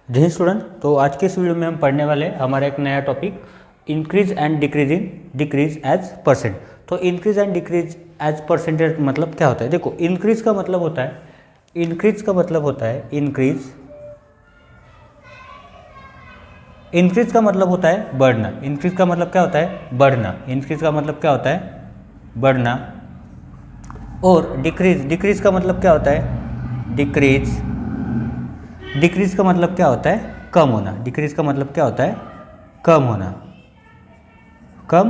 जी student, तो आज के इस वीडियो में हम पढ़ने वाले हैं हमारा एक नया topic increase and decrease as percent. तो increase and decrease as percentage मतलब क्या होता है? देखो, इंक्रीज का मतलब होता है इंक्रीज का मतलब होता है इंक्रीज का मतलब होता है बढ़ना। इंक्रीज का मतलब क्या होता है? बढ़ना। इंक्रीज का मतलब क्या होता है? बढ़ना। और डिक्रीज का मतलब क्या होता है? डिक्रीज का मतलब क्या होता है? कम होना। डिक्रीज का मतलब क्या होता है? कम होना। कम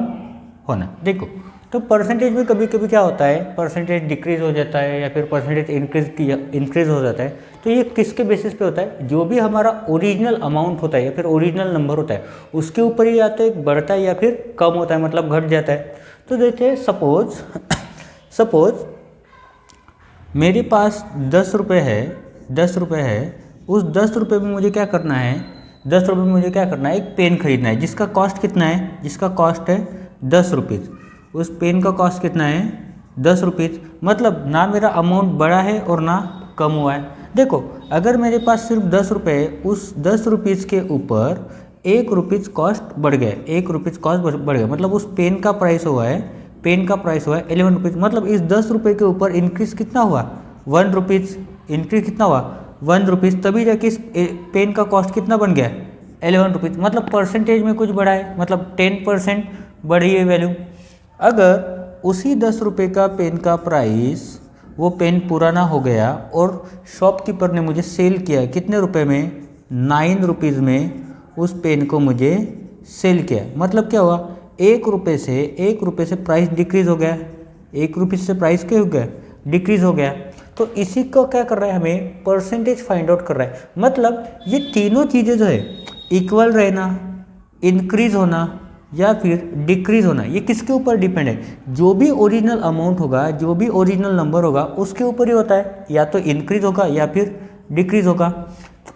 होना। देखो, तो परसेंटेज में कभी कभी क्या होता है, परसेंटेज डिक्रीज हो जाता है या फिर परसेंटेज इंक्रीज हो जाता है। तो ये किसके बेसिस पे होता है? जो भी हमारा ओरिजिनल अमाउंट होता है या फिर ओरिजिनल नंबर होता है उसके ऊपर ही या तो एक बढ़ता है या फिर कम होता है, मतलब घट जाता है। तो देखिए, सपोज मेरे पास 10 रुपये है। 10 रुपये है। उस 10 रुपये में मुझे क्या करना है? 10 रुपये में मुझे क्या करना है? एक पेन खरीदना है जिसका कॉस्ट कितना है? जिसका कॉस्ट है 10 रुपीज़। उस पेन का कॉस्ट कितना है? 10 रुपीज़। मतलब ना मेरा अमाउंट बढ़ा है और ना कम हुआ है। देखो, अगर मेरे पास सिर्फ 10 रुपये है, उस 10 रुपीज़ के ऊपर 1 रुपीज़ कॉस्ट बढ़ गया। 1 रुपीज़ कॉस्ट बढ़ गया, मतलब उस पेन का प्राइस हुआ है 11 रुपीज़। मतलब इस 10 रुपये के ऊपर इंक्रीज कितना हुआ? 1 रुपीज़। इंक्रीज कितना हुआ? 1 रुपीज़। तभी जाके इस पेन का कॉस्ट कितना बन गया? 11 रुपीज़। मतलब परसेंटेज में कुछ बढ़ा है, मतलब 10% बढ़ी है वैल्यू। अगर उसी 10 रुपये का पेन का प्राइस, वो पेन पुराना हो गया और शॉपकीपर ने मुझे सेल किया कितने रुपए में? 9 रुपीज़ में उस पेन को मुझे सेल किया। मतलब क्या हुआ? 1 रुपये से प्राइस डिक्रीज हो गया। 1 रुपये से प्राइस क्या हो गया? डिक्रीज हो गया। तो इसी को क्या कर रहा है? हमें परसेंटेज फाइंड आउट कर रहा है। मतलब ये तीनों चीज़ें जो है, इक्वल रहना, इंक्रीज होना या फिर डिक्रीज होना, ये किसके ऊपर डिपेंड है? जो भी ओरिजिनल अमाउंट होगा, जो भी ओरिजिनल नंबर होगा उसके ऊपर ही होता है। या तो इंक्रीज होगा या फिर डिक्रीज होगा।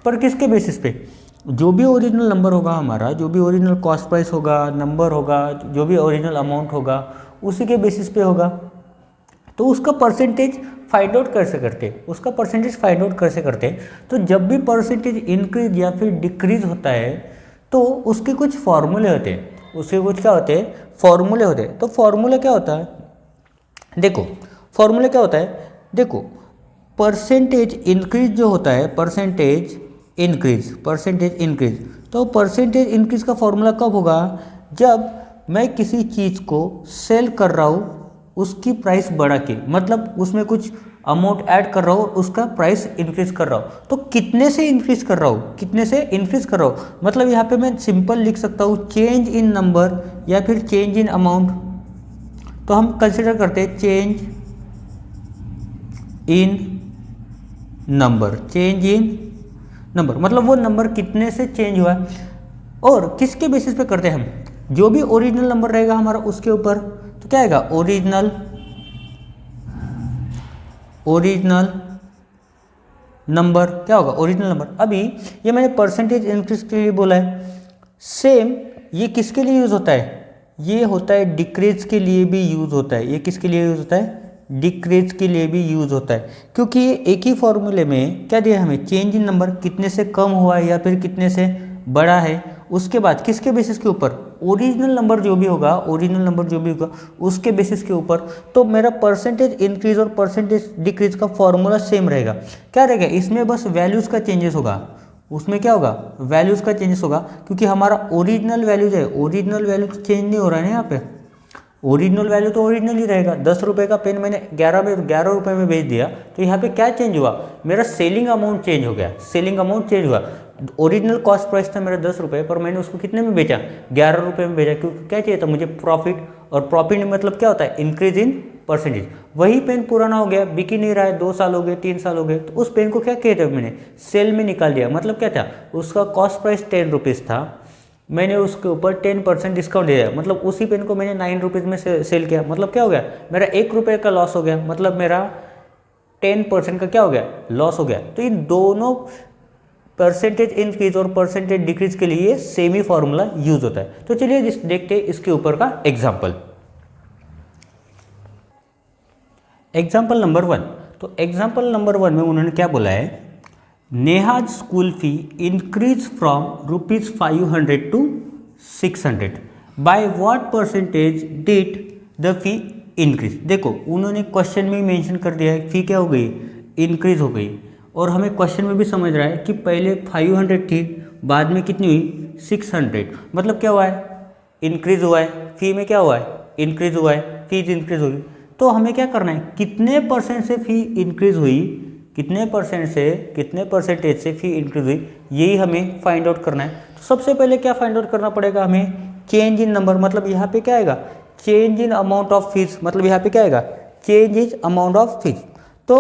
पर किसके बेसिस पे? जो भी ओरिजिनल नंबर होगा हमारा, जो भी ओरिजिनल कॉस्ट प्राइस होगा, नंबर होगा, जो भी ओरिजिनल अमाउंट होगा, उसी के बेसिस पे होगा। तो उसका परसेंटेज फाइंड आउट कैसे करते? तो जब भी परसेंटेज इंक्रीज या फिर डिक्रीज होता है तो उसके कुछ फॉर्मूले होते हैं। उसके कुछ क्या होते हैं? फॉर्मूले होते हैं। तो फॉर्मूला क्या होता है? देखो, फॉर्मूला क्या होता है? देखो, परसेंटेज इंक्रीज जो होता है, परसेंटेज इंक्रीज। तो परसेंटेज इंक्रीज का फॉर्मूला कब होगा? जब मैं किसी चीज़ को सेल कर रहा हूँ उसकी प्राइस बढ़ा के, मतलब उसमें कुछ अमाउंट ऐड कर रहा हूँ और उसका प्राइस इंक्रीज कर रहा हूँ। तो कितने से इंक्रीज कर रहा हूँ? मतलब यहाँ पे मैं सिंपल लिख सकता हूँ चेंज इन नंबर या फिर चेंज इन अमाउंट। तो हम कंसिडर करते हैं चेंज इन नंबर, मतलब वो नंबर कितने से चेंज हुआ है। और किसके बेसिस पे करते हैं हम? जो भी ओरिजिनल नंबर रहेगा हमारा उसके ऊपर। तो क्या आएगा? Original number. क्या होगा? Original number. अभी ये मैंने परसेंटेज इंक्रीज के लिए बोला है। सेम ये किसके लिए यूज होता है? ये होता है डिक्रीज के लिए भी यूज होता है। ये किसके लिए यूज होता है? डिक्रीज के लिए भी यूज होता है। क्योंकि ये एक ही फॉर्मूले में क्या दिया हमें? चेंज इन नंबर, कितने से कम हुआ है या फिर कितने से बड़ा है। उसके बाद किसके बेसिस के ऊपर? ओरिजिनल नंबर जो भी होगा उसके बेसिस के ऊपर। तो मेरा परसेंटेज इंक्रीज और परसेंटेज डिक्रीज का फॉर्मूला सेम रहेगा। क्या रहेगा? इसमें बस वैल्यूज का चेंजेस होगा। उसमें क्या होगा? वैल्यूज का चेंजेस होगा, क्योंकि हमारा ओरिजिनल वैल्यूज है। ओरिजिनल वैल्यू तो चेंज नहीं हो रहा है ना यहाँ पे। ओरिजिनल वैल्यू तो ओरिजिनल ही रहेगा। 10 रुपये का पेन मैंने 11 रुपये में बेच दिया, तो यहाँ पे क्या चेंज हुआ? मेरा सेलिंग अमाउंट चेंज हो गया। ओरिजिनल कॉस्ट प्राइस था मेरा 10 रुपये, पर मैंने उसको कितने में बेचा? 11 रुपये में बेचा। क्योंकि क्या चाहिए था मुझे? प्रॉफिट। और प्रॉफिट मतलब क्या होता है? Increase in percentage. वही पेन पुराना हो गया, बिक ही नहीं रहा है, 2 साल हो गए, 3 साल हो गए, तो उस पेन को क्या किया था मैंने? सेल में निकाल दिया। मतलब क्या था? उसका कॉस्ट प्राइस 10 रुपीज़ था, मैंने उसके ऊपर 10% डिस्काउंट दिया। मतलब उसी पेन को मैंने 9 रुपीज़ में सेल किया। मतलब क्या हो गया? मेरा 1 रुपये का लॉस हो गया। मतलब मेरा 10% का क्या हो गया? लॉस हो गया। तो इन दोनों परसेंटेज इंक्रीज और परसेंटेज डिक्रीज के लिए सेम ही फॉर्मूला यूज होता है। तो चलिए देखते हैं इसके ऊपर का एग्जाम्पल नंबर 1। तो एग्जाम्पल नंबर 1 में उन्होंने क्या बोला है? Neha's school fee increase from ₹500 to 600 by what percentage did the fee increase. देखो उन्होंने क्वेश्चन में मेंशन कर दिया है फी क्या हो गई, इंक्रीज हो गई, और हमें क्वेश्चन में भी समझ रहा है कि पहले 500 थी, बाद में कितनी हुई 600, मतलब क्या हुआ है, इंक्रीज हुआ है, फी में क्या हुआ है, इंक्रीज हुआ है, फीस इंक्रीज हुई। तो हमें क्या करना है, कितने परसेंट से फी इंक्रीज हुई, कितने परसेंटेज से फी इंक्रीज हुई, यही हमें फाइंड आउट करना है। तो सबसे पहले क्या फाइंड आउट करना पड़ेगा हमें, चेंज इन नंबर, मतलब यहाँ पे क्या आएगा, change in amount of fees, मतलब यहाँ पे क्या आएगा, change is amount of fees. तो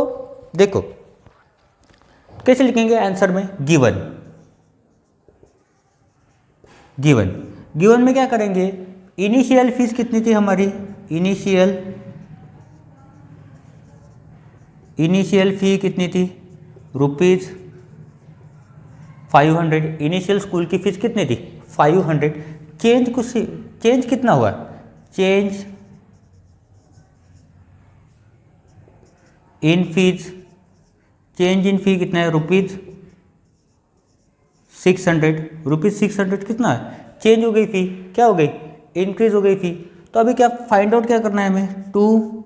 देखो कैसे लिखेंगे आंसर में, गिवन में क्या करेंगे, इनिशियल फीस कितनी थी हमारी, इनिशियल फी कितनी थी, ₹500। इनिशियल स्कूल की फीस कितनी थी, 500। चेंज कितना हुआ, चेंज इन फी कितना है, ₹600 कितना है, चेंज हो गई फी, क्या हो गई, इंक्रीज हो गई फी। तो अभी क्या फाइंड आउट क्या करना है हमें, टू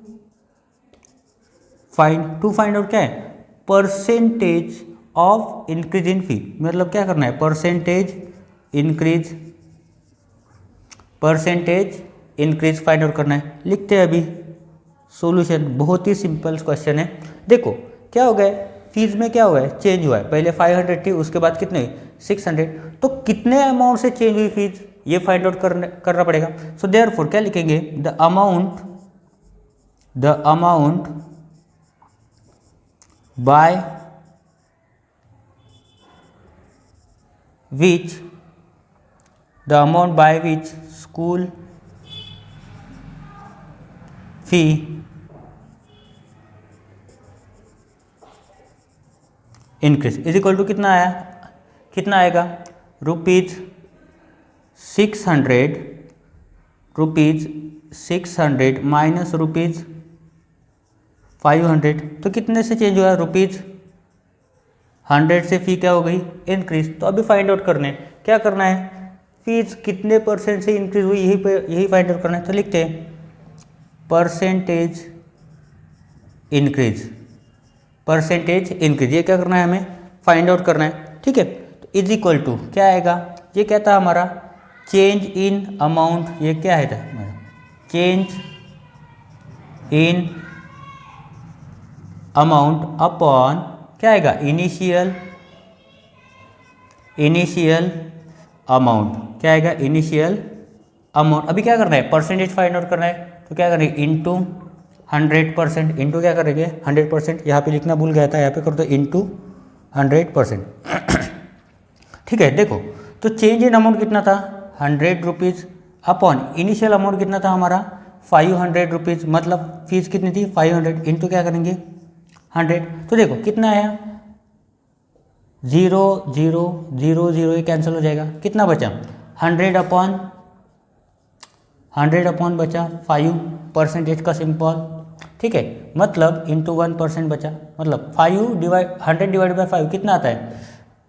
फाइंड आउट क्या है, परसेंटेज ऑफ इंक्रीज इन फी, मतलब क्या करना है, परसेंटेज इंक्रीज फाइंड आउट करना है। लिखते हैं अभी सॉल्यूशन, बहुत ही सिंपल क्वेश्चन है। देखो क्या हो गया, फीस में क्या हुआ है, चेंज हुआ है, पहले 500 थी, उसके बाद कितने हुई, 600। तो कितने अमाउंट से चेंज हुई फीस, ये फाइंड आउट करना पड़ेगा। सो देयरफॉर क्या लिखेंगे, the amount by which school fee increase is equal to कितना आएगा, ₹600 माइनस ₹500। तो कितने से चेंज हुआ, ₹100 से फी क्या हो गई, इंक्रीज। तो अभी फाइंड आउट करने क्या करना है, फीस कितने परसेंट से इंक्रीज हुई, यही फाइंड आउट करना है। तो लिखते हैं परसेंटेज इंक्रीज, ये क्या करना है, हमें फाइंड आउट करना है, ठीक है। तो इज इक्वल टू क्या आएगा, ये क्या था हमारा, चेंज इन अमाउंट, ये क्या है था, चेंज इन अमाउंट अपॉन क्या आएगा, इनिशियल अमाउंट, क्या आएगा, इनिशियल अमाउंट। अभी क्या करना है, परसेंटेज फाइंड आउट करना है। तो क्या करेंगे, इंटू 100%, इंटू क्या करेंगे 100%, यहाँ पे लिखना भूल गया था, यहाँ पे कर दो इंटू 100%। ठीक है, देखो तो चेंज इन अमाउंट कितना था, ₹100 अपॉन इनिशियल अमाउंट कितना था हमारा, ₹500, मतलब फीस कितनी थी 500, इंटू क्या करेंगे 100। तो देखो कितना आया, 0 0 0 0, ये कैंसिल हो जाएगा, कितना बचा 100 अपॉन बचा 5% का सिंपल, ठीक है, मतलब इंटू 1% बचा, मतलब 100 डिवाइड बाई 5 कितना आता है,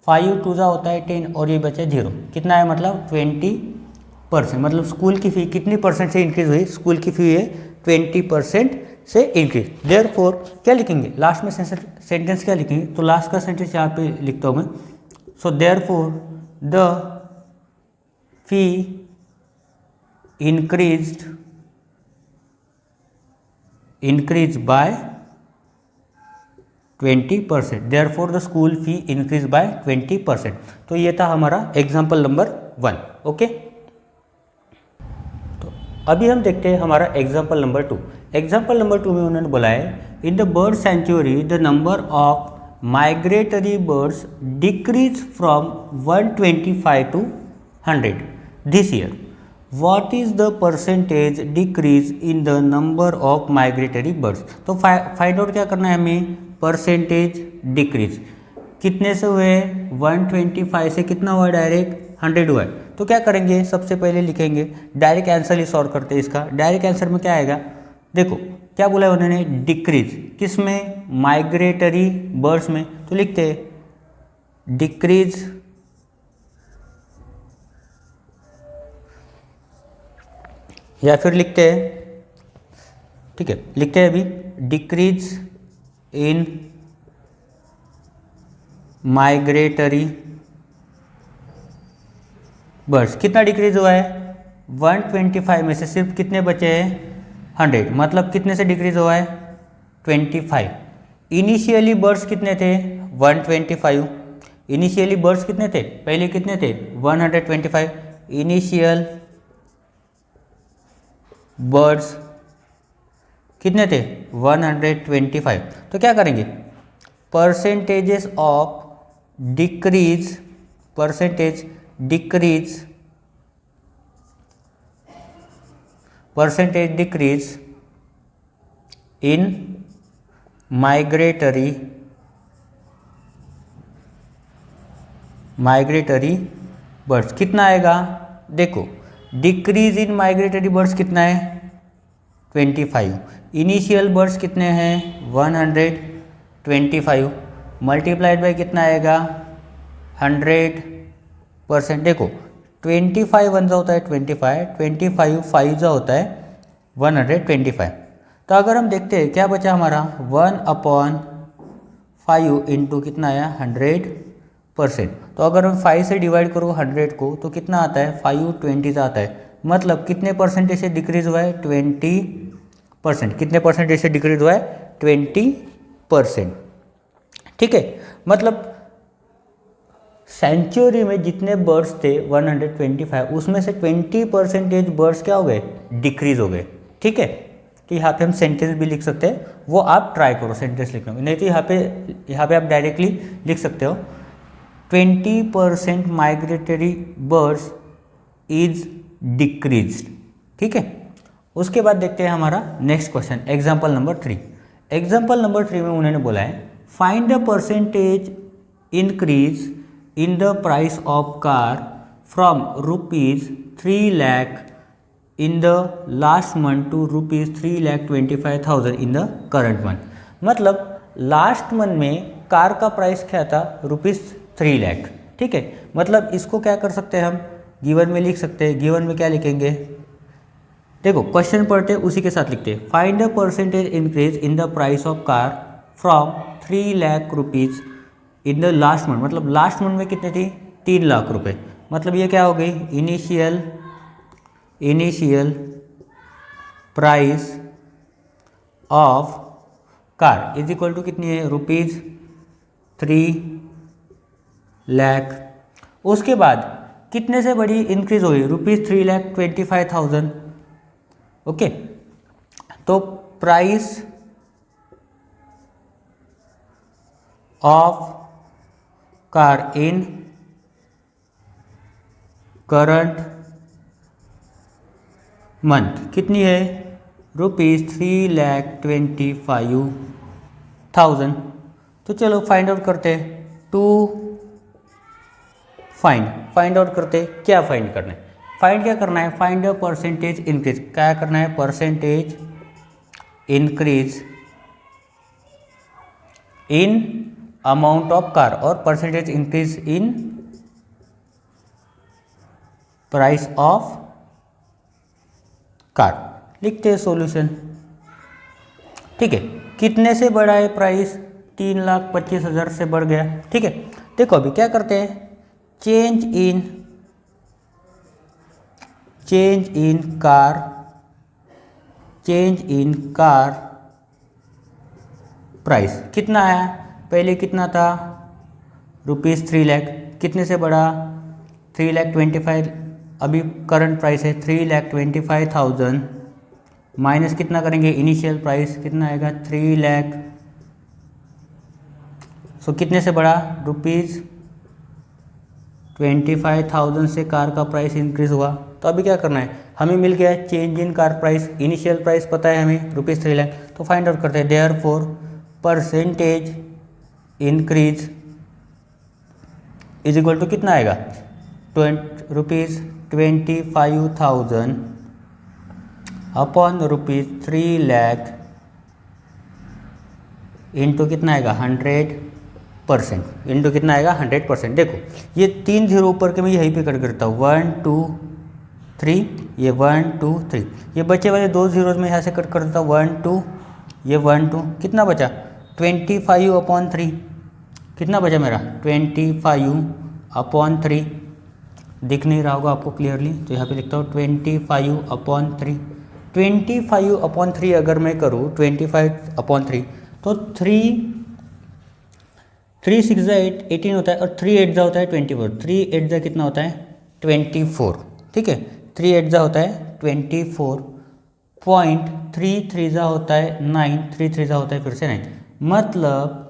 5 2 होता है 10, और ये बचा 0, कितना है मतलब 20%, मतलब स्कूल की फ़ी कितनी परसेंट से इंक्रीज हुई, स्कूल की फ़ी है 20% से इंक्रीज। देयरफॉर क्या लिखेंगे, लास्ट में सेंटेंस क्या लिखेंगे, तो लास्ट का सेंटेंस यहाँ पे लिखता हूँ मैं। So therefore the fee increased by 20%, therefore the school fee increase by 20%। तो ये था हमारा एग्जाम्पल नंबर 1। ओके, तो अभी हम देखते हैं हमारा एग्जाम्पल नंबर 2। एग्जाम्पल नंबर 2 में उन्होंने बोला है, in the bird sanctuary the number of migratory birds decrease from 125 to 100 this year, What is the percentage decrease in the number of migratory birds? तो फाइंड आउट क्या करना है हमें, percentage decrease, कितने से हुए 125 से कितना हुआ, डायरेक्ट 100 हुआ है। तो क्या करेंगे, सबसे पहले लिखेंगे, डायरेक्ट आंसर ही सॉल्व करते हैं इसका। डायरेक्ट आंसर में क्या आएगा, देखो क्या बोला है उन्होंने, डिक्रीज किस में, माइग्रेटरी बर्ड्स में। तो लिखते हैं डिक्रीज या फिर लिखते हैं, ठीक है, लिखते हैं अभी, डिक्रीज इन माइग्रेटरी बर्ड्स। कितना डिक्रीज हुआ है? 125 में से सिर्फ कितने बचे हैं? 100। मतलब कितने से डिक्रीज हुआ है? 25। इनिशियली बर्ड्स कितने थे? 125। इनिशियली बर्ड्स कितने थे? पहले कितने थे? 125। इनिशियल बर्ड्स कितने थे? 125। तो क्या करेंगे? Percentages of decrease, percentage decrease in migratory birds कितना आएगा? देखो, डिक्रीज इन माइग्रेटरी बर्ड्स कितना है? 25। इनिशियल बर्ड्स कितने हैं? 125 मल्टीप्लाइड बाय कितना आएगा? 100%। देखो 25 वन जा होता है 25, 25 5 जा होता है 125। तो अगर हम देखते हैं क्या बचा हमारा, 1/5 इंटू कितना आया? 100%। तो अगर हम 5 से डिवाइड करो 100 को तो कितना आता है? 5 20 आता है। मतलब कितने परसेंटेज से डिक्रीज हुआ है? 20%। कितने परसेंटेज से डिक्रीज हुआ है? 20%। ठीक है, मतलब सेंचुरी में जितने बर्ड्स थे 125, उसमें से 20% बर्ड्स क्या हो गए? डिक्रीज हो गए। ठीक है, तो यहाँ पे हम सेंटेंस भी लिख सकते हैं, वो आप ट्राई करो सेंटेंस लिखने में। नहीं तो यहाँ पे आप डायरेक्टली लिख सकते हो 20% माइग्रेटरी बर्ड्स इज डिक्रीज्ड। ठीक है, उसके बाद देखते हैं हमारा next question, example number 3। Example number 3 में उन्होंने बोला है find the percentage increase in the price of car from rupees 3 lakh in the last month to rupees 3,25,000 in the current month। मतलब लास्ट मंथ में कार का price क्या था? Rupees 3 lakh. ठीक है, मतलब इसको क्या कर सकते हैं हम? गिवन में लिख सकते हैं। गिवन में क्या लिखेंगे? देखो क्वेश्चन पढ़ते उसी के साथ लिखते हैं, find the percentage increase in the price of car from 3 lakh rupees in the last month. मतलब लास्ट मंथ में कितने थी? 3 लाख रुपए। मतलब ये क्या हो गई? Initial price of car is equal to कितनी है? रुपीज़ 3 लाख। उसके बाद कितने से बड़ी इंक्रीज हो गई? रुपीज़ 3,25,000। ओके, तो price of car in current month कितनी है? रुपीज़ 3,25,000। तो चलो फाइंड आउट करते हैं। टू फाइंड आउट करते हैं। क्या फाइंड करना है? क्या करना है? Find the percentage increase. क्या करना है? Percentage increase in amount of car और percentage increase in price of car. लिखते हैं सॉल्यूशन। ठीक है, कितने से बढ़ा है प्राइस? 3,25,000 से बढ़ गया। ठीक है, देखो अभी क्या करते हैं, चेंज इन कार प्राइस कितना आया? पहले कितना था? रुपीज़ 3 लाख। कितने से बढ़ा? 3,25,000। अभी करंट प्राइस है 3,25,000 माइनस कितना करेंगे? इनिशियल प्राइस कितना आएगा? 3 लाख। सो कितने से बढ़ा? रुपीज़ 25,000 से कार का प्राइस इंक्रीज हुआ। तो अभी क्या करना है? हमें मिल गया change in car price. Initial price पता है हमें रुपीज़ 3 लाख। तो फाइंड आउट करते हैं। Therefore percentage increase is equal to कितना आएगा? Rupees 25,000 upon rupees 3 lakh into कितना आएगा? 100 परसेंट इंटू कितना आएगा 100%। देखो ये 3 जीरो ऊपर के मैं यहीं पे कट करता हूँ 1 2 3, ये 1 2 3, ये बचे वाले 2 जीरोज में यहाँ से कट करता हूँ 1 2, ये 1 2, कितना बचा 25/3, कितना बचा मेरा 25/3, दिख नहीं रहा होगा आपको क्लियरली, तो यहाँ पे लिखता हूँ 25/3। 25/3 अगर मैं करूँ 25/3 तो 3 6 8 18 होता है, और 3 8 होता है 24, 3 8 कितना होता है 24, ठीक है 3 8 होता है 24, 0.3 होता है 9, 3 होता है फिर से 9, मतलब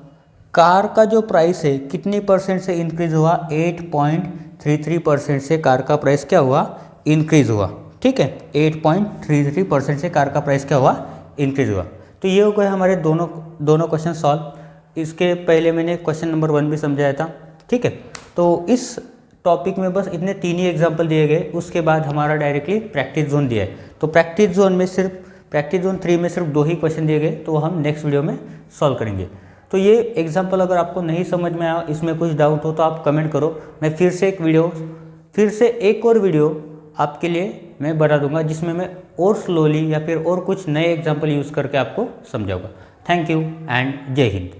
कार का जो प्राइस है कितनी परसेंट से इंक्रीज हुआ 8.33% से कार का प्राइस क्या हुआ इंक्रीज हुआ, ठीक है 8.33% से कार का प्राइस क्या हुआ इंक्रीज हुआ। तो ये हो गए हमारे दोनों क्वेश्चन सॉल्व। इसके पहले मैंने क्वेश्चन नंबर 1 भी समझाया था, ठीक है। तो इस टॉपिक में बस इतने 3 ही एग्जाम्पल दिए गए, उसके बाद हमारा डायरेक्टली प्रैक्टिस जोन दिया है। तो प्रैक्टिस जोन 3 में सिर्फ 2 ही क्वेश्चन दिए गए, तो हम नेक्स्ट वीडियो में सॉल्व करेंगे। तो ये एग्जाम्पल अगर आपको नहीं समझ में आया, इसमें कुछ डाउट हो तो आप कमेंट करो, मैं फिर से एक और वीडियो आपके लिए मैं बना दूंगा, जिसमें मैं और स्लोली या फिर और कुछ नए एग्जाम्पल यूज़ करके आपको समझाऊंगा। थैंक यू एंड जय हिंद।